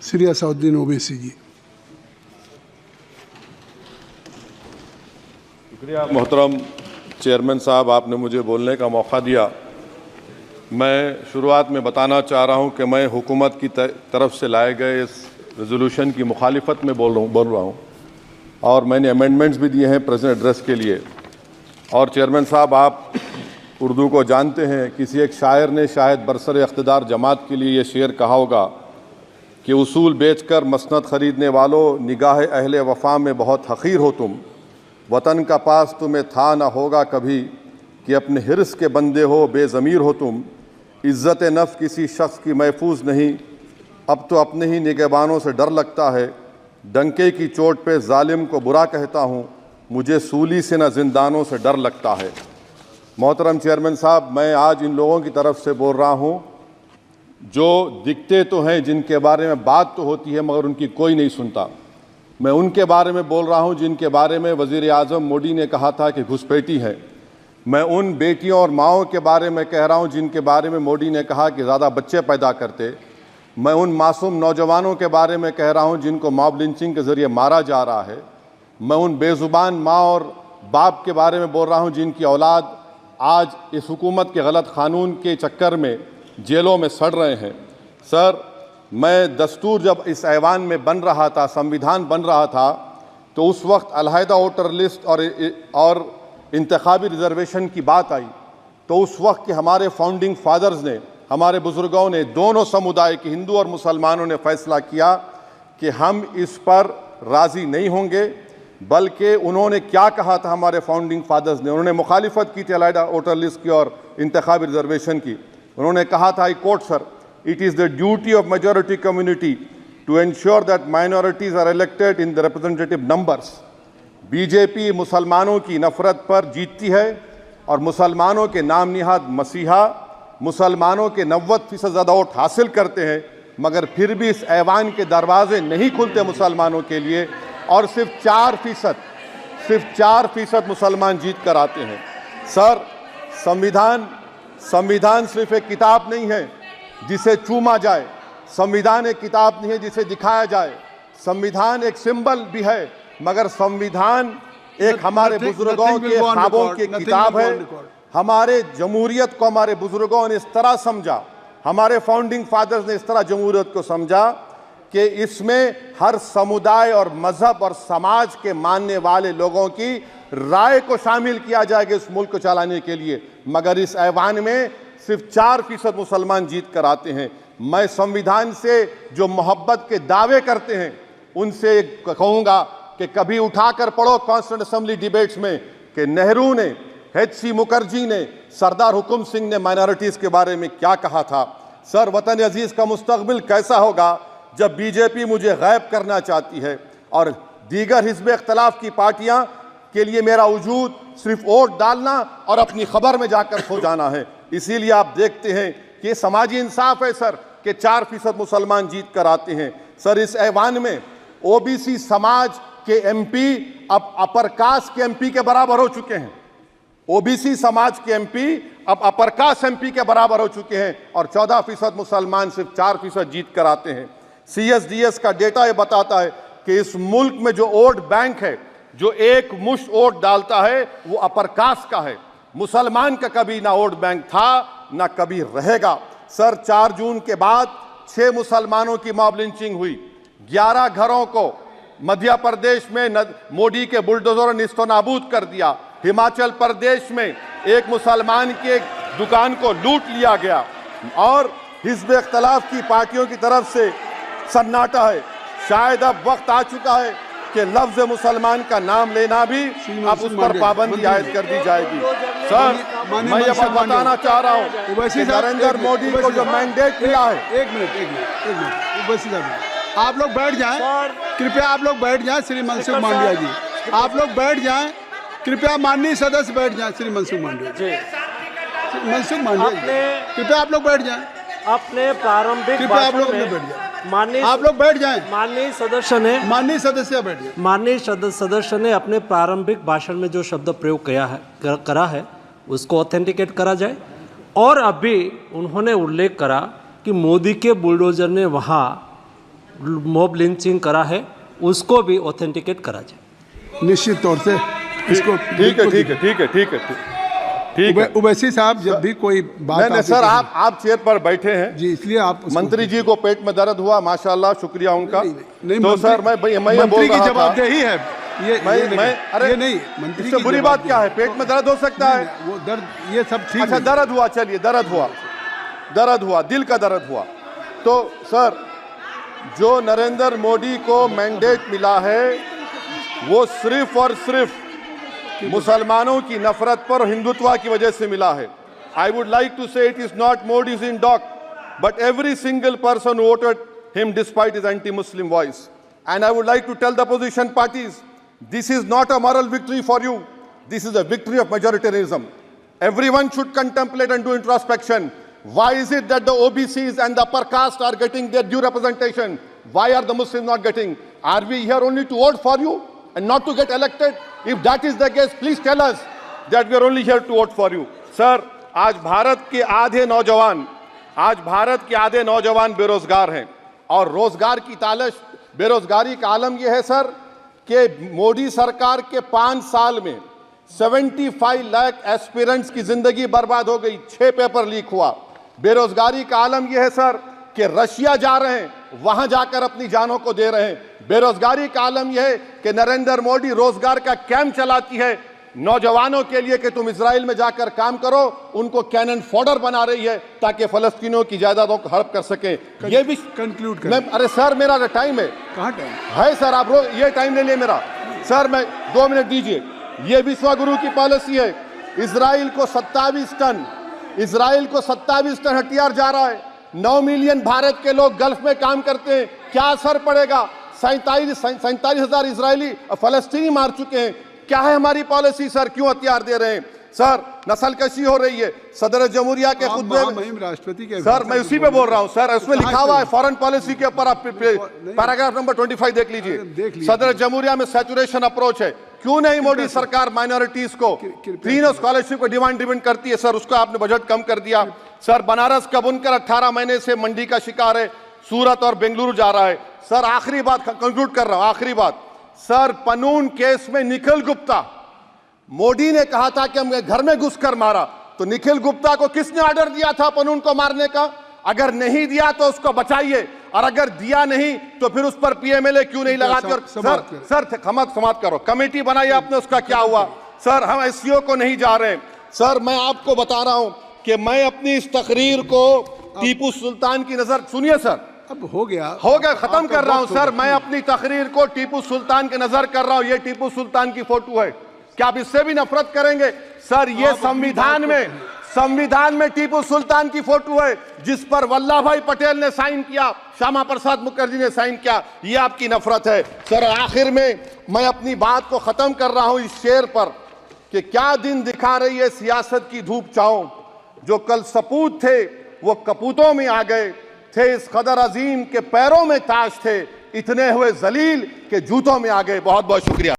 श्री असाउद्दीन ओवैसी जी। शुक्रिया मोहतरम चेयरमैन साहब, आपने मुझे बोलने का मौका दिया। मैं शुरुआत में बताना चाह रहा हूं कि मैं हुकूमत की तरफ से लाए गए इस रेजोल्यूशन की मुखालिफत में बोल रहा हूं और मैंने अमेंडमेंट्स भी दिए हैं प्रेजेंट एड्रेस के लिए। और चेयरमैन साहब, आप उर्दू को जानते हैं। किसी एक शायर ने शायद बरसर इख्तिदार जमात के लिए ये शेर कहा होगा कि उसूल बेचकर मसनद ख़रीदने वालों, निगाह अहले वफ़ा में बहुत हक़ीर हो तुम। वतन का पास तुम्हें था ना होगा कभी कि अपने हिर्स के बंदे हो, बेज़मीर हो तुम। इज़्ज़त नफ्स किसी शख्स की महफूज नहीं, अब तो अपने ही निगहबानों से डर लगता है। डंके की चोट पे जालिम को बुरा कहता हूँ, मुझे सूली से न जिंदानों से डर लगता है। मोहतरम चेयरमैन साहब, मैं आज इन लोगों की तरफ से बोल रहा हूँ जो दिखते तो हैं, जिनके बारे में बात तो होती है मगर उनकी कोई नहीं सुनता। मैं उनके बारे में बोल रहा हूँ जिनके बारे में वज़ीर आज़म मोदी ने कहा था कि घुसपैठी है। मैं उन बेटियों और माओं के बारे में कह रहा हूँ जिनके बारे में मोदी ने कहा कि ज़्यादा बच्चे पैदा करते। मैं उन मासूम नौजवानों के बारे में कह रहा हूँ जिनको मॉब लिंचिंग के ज़रिए मारा जा रहा है। मैं उन बेज़ुबान माँ और बाप के बारे में बोल रहा हूँ जिनकी औलाद आज इस हुकूमत के गलत क़ानून के चक्कर में जेलों में सड़ रहे हैं। सर, मैं दस्तूर जब इस ऐवान में बन रहा था, संविधान बन रहा था, तो उस वक्त अलहदा वोटर लिस्ट और इंतखाबी रिजर्वेशन की बात आई तो उस वक्त के हमारे फाउंडिंग फादर्स ने, हमारे बुज़ुर्गों ने, दोनों समुदाय के हिंदू और मुसलमानों ने फ़ैसला किया कि हम इस पर राज़ी नहीं होंगे। बल्कि उन्होंने क्या कहा था हमारे फाउंडिंग फादर्स ने, उन्होंने मुखालिफत की थी अलहदा वोटर लिस्ट की और इंतखाबी रिजर्वेशन की। उन्होंने कहा था, I quote sir, it is the duty of majority community to ensure that minorities are elected in the representative numbers. BJP मुसलमानों की नफरत पर जीतती है और मुसलमानों के नाम निहाद मसीहा मुसलमानों के 90% ज़्यादा वोट हासिल करते हैं, मगर फिर भी इस ऐवान के दरवाजे नहीं खुलते मुसलमानों के लिए और सिर्फ 4% मुसलमान जीत कर आते हैं। सर, संविधान सिर्फ एक किताब नहीं है जिसे चूमा जाए, संविधान एक किताब नहीं है जिसे दिखाया जाए, संविधान एक सिंबल भी है, मगर संविधान एक हमारे बुजुर्गों के ख्वाबों की किताब है। हमारे जमहूरियत को हमारे बुजुर्गों ने इस तरह समझा, हमारे फाउंडिंग फादर्स ने इस तरह जमहूरियत को समझा कि इसमें हर समुदाय और मजहब और समाज के मानने वाले लोगों की राय को शामिल किया जाएगा इस मुल्क को चलाने के लिए। मगर इस ऐवान में सिर्फ 4% मुसलमान जीत कर आते हैं। मैं संविधान से जो मोहब्बत के दावे करते हैं उनसे कहूँगा कि कभी उठाकर पढ़ो कॉन्स्टिट्यूंट असेंबली डिबेट्स में कि नेहरू ने, HC मुखर्जी ने, सरदार हुकुम सिंह ने माइनॉरिटीज़ के बारे में क्या कहा था। सर, वतन अजीज़ का मुस्तकबिल कैसा होगा जब बीजेपी मुझे गायब करना चाहती है और दीगर हिज़्ब इख्तिलाफ की पार्टियां के लिए मेरा वजूद सिर्फ वोट डालना और अपनी खबर में जाकर सो जाना है। इसीलिए आप देखते हैं कि ये समाजी इंसाफ है सर कि 4% मुसलमान जीत कर आते हैं। सर, इस ऐवान में OBC समाज के MP अब अपर कास्ट के MP के बराबर हो चुके हैं। OBC समाज के MP अब अपर कास्ट MP के बराबर हो चुके हैं और 14% मुसलमान सिर्फ 4% जीत कर आते हैं। CSDS का डेटा ये बताता है कि इस मुल्क में जो वोट बैंक है, जो एक मुश्त वोट डालता है, वो अपर कास्ट का है। मुसलमान का कभी ना वोट बैंक था ना कभी रहेगा। सर, 4 जून के बाद 6 मुसलमानों की मॉब लिंचिंग हुई, 11 घरों को मध्य प्रदेश में मोदी के बुलडोजर ने निस्तो नाबूद कर दिया। हिमाचल प्रदेश में एक मुसलमान की एक दुकान को लूट लिया गया और हिज़्ब इख्तिलाफ की पार्टियों की तरफ से सन्नाटा है। शायद अब वक्त आ चुका है कि लफ्ज़ मुसलमान का नाम लेना भी अब उस पर पाबंदी आयद कर दी जाएगी। सर, मैं ये बात बताना चाह रहा हूँ कि नरेंद्र मोदी को जो मैंडेट मिला है। एक मिनट ओवैसी साहब, आप लोग बैठ जाएं, कृपया आप लोग बैठ जाएं। श्री मनसुख मांडविया जी, आप लोग बैठ जाएं, कृपया माननीय सदस्य बैठ जाएं। श्री मनसुख मांडविया जी, मनसुख मांडविया जी, कृपया आप लोग बैठ जाएं। अपने प्रारंभिक कृपया आप लोग बैठ जाएं। आप लोग बैठ जाएं। माननीय सदस्य ने अपने प्रारंभिक भाषण में जो शब्द प्रयोग करा है उसको ऑथेंटिकेट करा जाए। और अभी उन्होंने उल्लेख करा कि मोदी के बुलडोजर ने वहाँ मॉब लिंचिंग करा है उसको भी ऑथेंटिकेट करा जाए। निश्चित तौर से इसको ठीक है ठीक है ठीक है ठीक है ठीक है। उवैसी साहब जब भी कोई बात नहीं सर, आप चेयर पर बैठे हैं जी, इसलिए आप मंत्री जी को पेट में दर्द हुआ, माशाल्लाह, शुक्रिया उनका। नहीं, तो सर मैं ये बोल मंत्री की रहा था, जवाबदेही है ये अरे ये नहीं, मंत्री इससे की बुरी बात क्या है? पेट में दर्द हो सकता है, वो दर्द ये सब ठीक अच्छा है। दर्द हुआ, चलिए दर्द हुआ, दिल का दर्द हुआ। तो सर जो नरेंद्र मोदी को मैंडेट मिला है वो सिर्फ और सिर्फ मुसलमानों की नफरत पर हिंदुत्व की वजह से मिला है। I would like to say it is not Modi's in dock but every single person voted him despite his anti Muslim voice. And I would like to tell the opposition parties, this is not a moral victory for you, this is a victory of majoritarianism. Everyone should contemplate and do introspection. Why is it that the OBCs and the upper caste are getting their due representation? Why are the Muslims not getting? Are we here only to vote for you and not to get elected? If that is the case, please tell us that we are only here to vote for you. Sir, आज भारत के आधे नौजवान बेरोजगार हैं और रोजगार की तालाश, बेरोजगारी का आलम यह है सर कि मोदी सरकार के 5 साल में 75 लाख एस्पिरेंट्स की जिंदगी बर्बाद हो गई, 6 पेपर लीक हुआ। बेरोजगारी का आलम यह है सर कि रशिया जा रहे हैं, वहां जाकर अपनी जानों को दे रहे हैं। बेरोजगारी का आलम यह है कि नरेंद्र मोदी रोजगार का कैंप चलाती है नौजवानों के लिए कि तुम इजराइल में जाकर काम करो, उनको कैनन फॉडर बना रही है ताकि फलस्तीनियों की जायदादों को हड़प कर सके। ये भी कंक्लूड मैं, अरे सर मेरा टाइम है, कहाँ टाइम है सर, आप ये टाइम ले लिए मेरा सर, मैं 2 मिनट दीजिए। ये विश्वगुरु की पॉलिसी है, इजराइल को 27 टन हथियार जा रहा है। 9 मिलियन भारत के लोग गल्फ में काम करते हैं, क्या असर पड़ेगा? 47,000 इजरायली फलस्तीनी मार चुके हैं। क्या है हमारी पॉलिसी सर? क्यों हथियार दे रहे हैं सर? नस्लकशी हो रही है। सदर जमहूरिया के खुतबे में राष्ट्रपति के सर, मैं उसी पे बोल रहा हूं सर, उसमें लिखा हुआ है फॉरेन पॉलिसी के ऊपर, आप पैराग्राफ नंबर 25 देख लीजिए। सदर जमहूरिया में सैचुरेशन अप्रोच है। क्यों नहीं मोदी सरकार माइनॉरिटीज को तीनों स्कॉलरशिप को डिमांड करती है सर, उसका आपने बजट कम कर दिया। सर बनारस का बुनकर 18 महीने से मंडी का शिकार है, सूरत और बेंगलुरु जा रहा है। सर आखिरी बात कंक्लूड कर रहा हूं, आखिरी बात सर, पनून केस में निखिल गुप्ता, मोदी ने कहा था कि हम घर में घुसकर मारा, तो निखिल गुप्ता को किसने ऑर्डर दिया था पनून को मारने का? अगर नहीं दिया तो उसको बचाइए, और अगर दिया नहीं तो फिर उस पर पीएमएलए क्यों नहीं लगाकर? सर समाप्त करो, कमेटी बनाई आपने, उसका क्या हुआ? सर हम एससीओ को नहीं जा रहे। सर मैं आपको बता रहा हूं कि मैं अपनी इस तकरीर को टीपू सुल्तान की नजर, सुनिए सर, अब हो गया खत्म कर रहा हूं सर, मैं अपनी तकरीर को टीपू सुल्तान के नजर कर रहा हूं। ये टीपू सुल्तान की फोटो है, क्या आप इससे भी नफरत करेंगे? सर ये संविधान में टीपू सुल्तान की फोटो है जिस पर वल्लभ भाई पटेल ने साइन किया, श्यामा प्रसाद मुखर्जी ने साइन किया। ये आपकी नफरत है सर। आखिर में मैं अपनी बात को खत्म कर रहा हूं इस शेर पर कि क्या दिन दिखा रही है सियासत की धूप छांव, जो कल सपूत थे वो कपूतों में आ गए, थे इस कदर अजीम के पैरों में ताज थे, इतने हुए जलील के जूतों में आ गए। बहुत बहुत शुक्रिया।